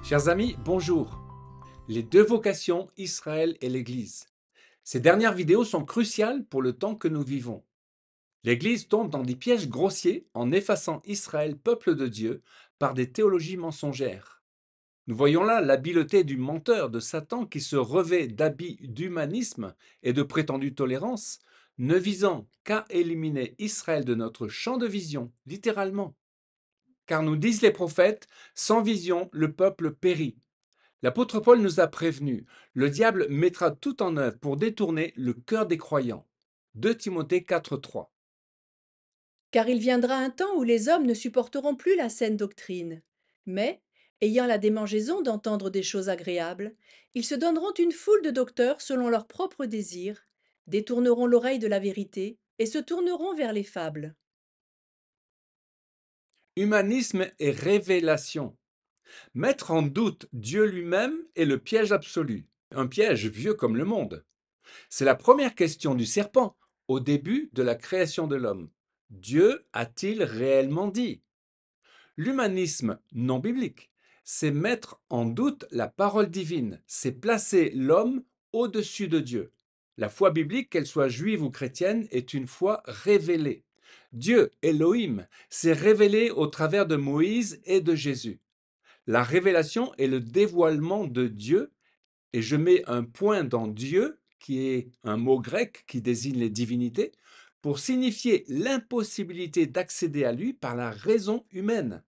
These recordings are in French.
Chers amis, bonjour. Les deux vocations, Israël et l'Église. Ces dernières vidéos sont cruciales pour le temps que nous vivons. L'Église tombe dans des pièges grossiers en effaçant Israël, peuple de Dieu, par des théologies mensongères. Nous voyons là l'habileté du menteur, de Satan, qui se revêt d'habits d'humanisme et de prétendue tolérance, ne visant qu'à éliminer Israël de notre champ de vision, littéralement. Car nous disent les prophètes, sans vision, le peuple périt. L'apôtre Paul nous a prévenus, le diable mettra tout en œuvre pour détourner le cœur des croyants. 2 Timothée 4,3. Car il viendra un temps où les hommes ne supporteront plus la saine doctrine. Mais, ayant la démangeaison d'entendre des choses agréables, ils se donneront une foule de docteurs selon leurs propres désirs, détourneront l'oreille de la vérité et se tourneront vers les fables. Humanisme et révélation. Mettre en doute Dieu lui-même est le piège absolu, un piège vieux comme le monde. C'est la première question du serpent au début de la création de l'homme. Dieu a-t-il réellement dit? L'humanisme non biblique, c'est mettre en doute la parole divine, c'est placer l'homme au-dessus de Dieu. La foi biblique, qu'elle soit juive ou chrétienne, est une foi révélée. Dieu, Elohim, s'est révélé au travers de Moïse et de Jésus. La révélation est le dévoilement de Dieu, et je mets un point dans Dieu, qui est un mot grec qui désigne les divinités, pour signifier l'impossibilité d'accéder à lui par la raison humaine.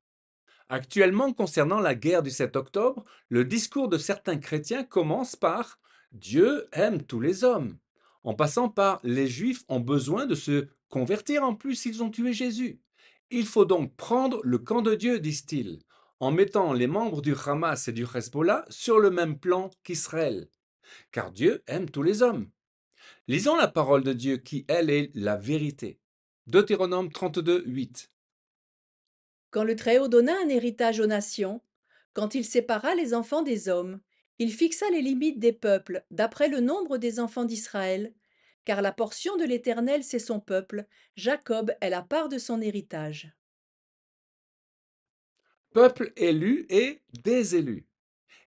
Actuellement, concernant la guerre du 7 octobre, le discours de certains chrétiens commence par Dieu aime tous les hommes, en passant par les Juifs ont besoin de se convertir en plus s'ils ont tué Jésus. Il faut donc prendre le camp de Dieu, disent-ils, en mettant les membres du Hamas et du Hezbollah sur le même plan qu'Israël, car Dieu aime tous les hommes. Lisons la parole de Dieu qui, elle, est la vérité. Deutéronome 32, 8. Quand le Très-Haut donna un héritage aux nations, quand il sépara les enfants des hommes, il fixa les limites des peuples d'après le nombre des enfants d'Israël, car la portion de l'Éternel c'est son peuple, Jacob est la part de son héritage. Peuple élu et des élus.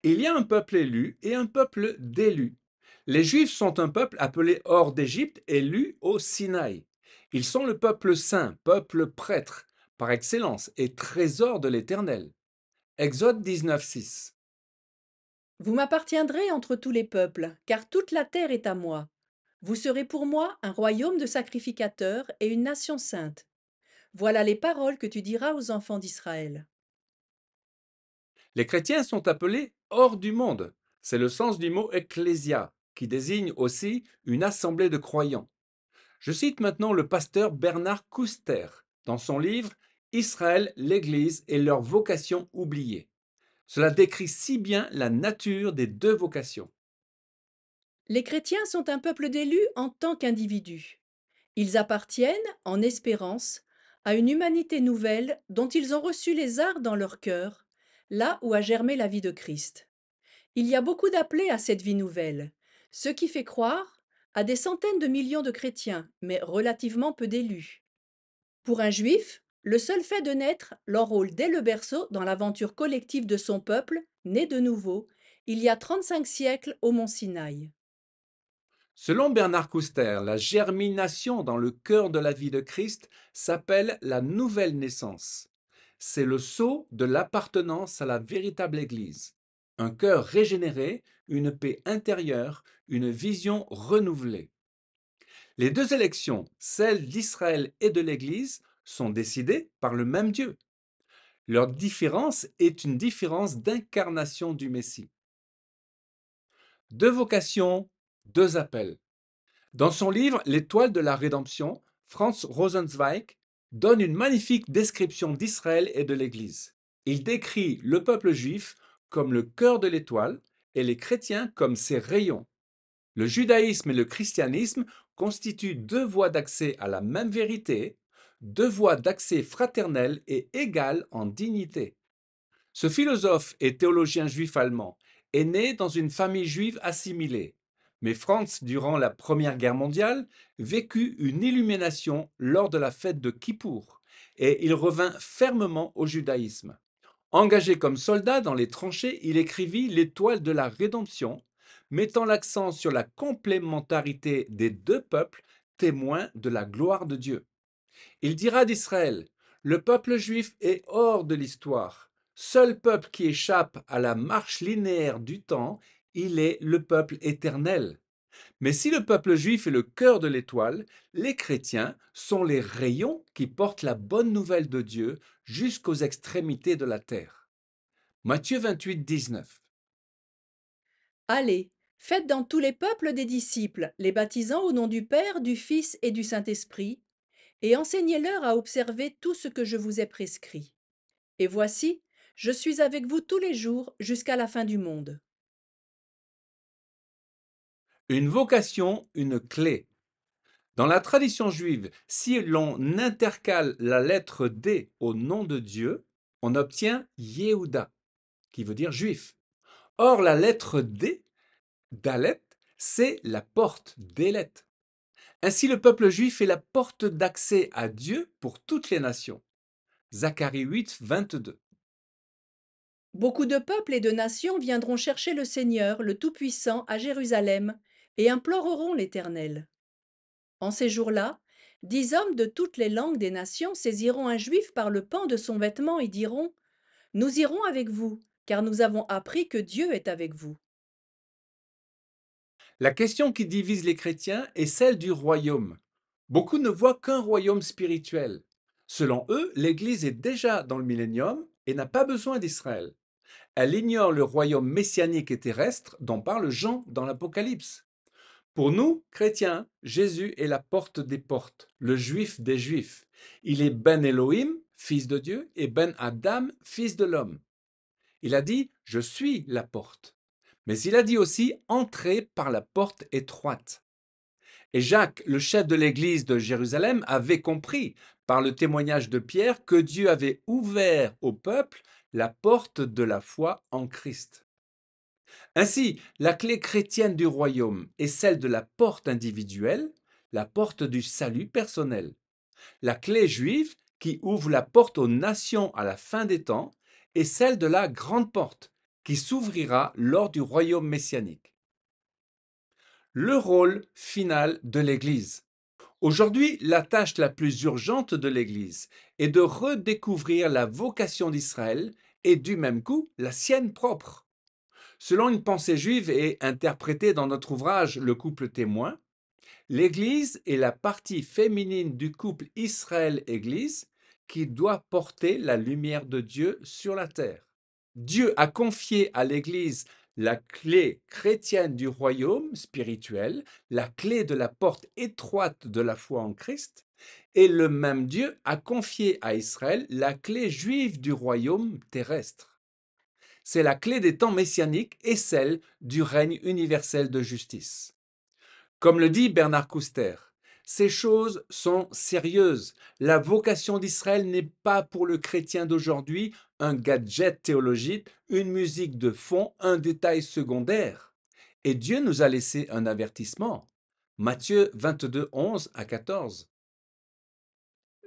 Il y a un peuple élu et un peuple d'élus. Les Juifs sont un peuple appelé hors d'Égypte, élu au Sinaï. Ils sont le peuple saint, peuple prêtre, par excellence, et trésor de l'Éternel. Exode 19, 6. Vous m'appartiendrez entre tous les peuples, car toute la terre est à moi. Vous serez pour moi un royaume de sacrificateurs et une nation sainte. Voilà les paroles que tu diras aux enfants d'Israël. Les chrétiens sont appelés hors du monde. C'est le sens du mot ecclésia, qui désigne aussi une assemblée de croyants. Je cite maintenant le pasteur Bernard Kouster dans son livre Israël, l'Église et leur vocation oubliée. Cela décrit si bien la nature des deux vocations. Les chrétiens sont un peuple d'élus en tant qu'individus. Ils appartiennent, en espérance, à une humanité nouvelle dont ils ont reçu les arts dans leur cœur, là où a germé la vie de Christ. Il y a beaucoup d'appelés à cette vie nouvelle, ce qui fait croire à des centaines de millions de chrétiens, mais relativement peu d'élus. Pour un juif, le seul fait de naître l'enrôle dès le berceau dans l'aventure collective de son peuple, né de nouveau, il y a 35 siècles au mont Sinaï. Selon Bernard Kouster, la germination dans le cœur de la vie de Christ s'appelle la nouvelle naissance. C'est le sceau de l'appartenance à la véritable Église. Un cœur régénéré, une paix intérieure, une vision renouvelée. Les deux élections, celle d'Israël et de l'Église, sont décidées par le même Dieu. Leur différence est une différence d'incarnation du Messie. Deux vocations, deux appels. Dans son livre L'étoile de la rédemption, Franz Rosenzweig donne une magnifique description d'Israël et de l'Église. Il décrit le peuple juif comme le cœur de l'étoile et les chrétiens comme ses rayons. Le judaïsme et le christianisme constituent deux voies d'accès à la même vérité, deux voies d'accès fraternelles et égales en dignité. Ce philosophe et théologien juif allemand est né dans une famille juive assimilée, mais Franz, durant la Première Guerre mondiale, vécut une illumination lors de la fête de Kippour et il revint fermement au judaïsme. Engagé comme soldat dans les tranchées, il écrivit l'étoile de la rédemption, mettant l'accent sur la complémentarité des deux peuples, témoins de la gloire de Dieu. Il dira d'Israël: le peuple juif est hors de l'histoire. Seul peuple qui échappe à la marche linéaire du temps, il est le peuple éternel. Mais si le peuple juif est le cœur de l'étoile, les chrétiens sont les rayons qui portent la bonne nouvelle de Dieu jusqu'aux extrémités de la terre. Matthieu 28, 19. Allez, faites dans tous les peuples des disciples, les baptisant au nom du Père, du Fils et du Saint-Esprit, et enseignez-leur à observer tout ce que je vous ai prescrit. Et voici, je suis avec vous tous les jours jusqu'à la fin du monde. Une vocation, une clé. Dans la tradition juive, si l'on intercale la lettre D au nom de Dieu, on obtient Yehuda, qui veut dire juif. Or, la lettre D, Dalet, c'est la porte, Délet. Ainsi, le peuple juif est la porte d'accès à Dieu pour toutes les nations. Zacharie 8, 22. Beaucoup de peuples et de nations viendront chercher le Seigneur, le Tout-Puissant, à Jérusalem, et imploreront l'Éternel. En ces jours-là, 10 hommes de toutes les langues des nations saisiront un juif par le pan de son vêtement et diront: nous irons avec vous, car nous avons appris que Dieu est avec vous. La question qui divise les chrétiens est celle du royaume. Beaucoup ne voient qu'un royaume spirituel. Selon eux, l'Église est déjà dans le millénium et n'a pas besoin d'Israël. Elle ignore le royaume messianique et terrestre dont parle Jean dans l'Apocalypse. Pour nous, chrétiens, Jésus est la porte des portes, le juif des juifs. Il est Ben Elohim, fils de Dieu, et Ben Adam, fils de l'homme. Il a dit: je suis la porte. Mais il a dit aussi: entrez par la porte étroite. Et Jacques, le chef de l'église de Jérusalem, avait compris, par le témoignage de Pierre, que Dieu avait ouvert au peuple la porte de la foi en Christ. Ainsi, la clé chrétienne du royaume est celle de la porte individuelle, la porte du salut personnel. La clé juive, qui ouvre la porte aux nations à la fin des temps, est celle de la grande porte, qui s'ouvrira lors du royaume messianique. Le rôle final de l'Église. Aujourd'hui, la tâche la plus urgente de l'Église est de redécouvrir la vocation d'Israël et du même coup la sienne propre. Selon une pensée juive et interprétée dans notre ouvrage Le couple témoin, l'Église est la partie féminine du couple Israël-Église qui doit porter la lumière de Dieu sur la terre. Dieu a confié à l'Église la clé chrétienne du royaume spirituel, la clé de la porte étroite de la foi en Christ, et le même Dieu a confié à Israël la clé juive du royaume terrestre. C'est la clé des temps messianiques et celle du règne universel de justice. Comme le dit Bernard Kouster, ces choses sont sérieuses. La vocation d'Israël n'est pas pour le chrétien d'aujourd'hui un gadget théologique, une musique de fond, un détail secondaire. Et Dieu nous a laissé un avertissement. Matthieu 22, 11 à 14.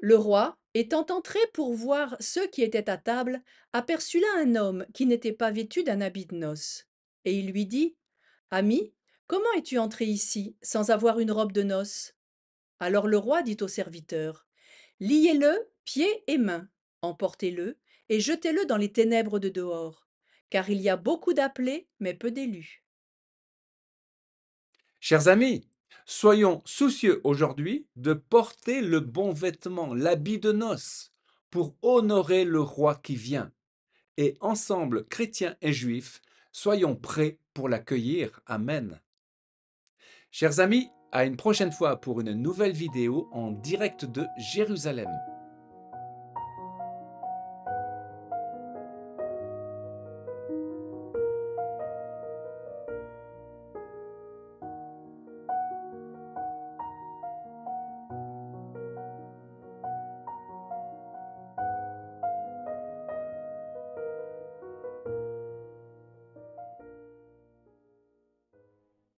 Le roi, étant entré pour voir ceux qui étaient à table, aperçut là un homme qui n'était pas vêtu d'un habit de noces. Et il lui dit: ami, comment es-tu entré ici sans avoir une robe de noces? Alors le roi dit au serviteur: liez-le pieds et mains, emportez-le et jetez-le dans les ténèbres de dehors, car il y a beaucoup d'appelés, mais peu d'élus. Chers amis, soyons soucieux aujourd'hui de porter le bon vêtement, l'habit de noces, pour honorer le roi qui vient. Et ensemble, chrétiens et juifs, soyons prêts pour l'accueillir. Amen. Chers amis, à une prochaine fois pour une nouvelle vidéo en direct de Jérusalem.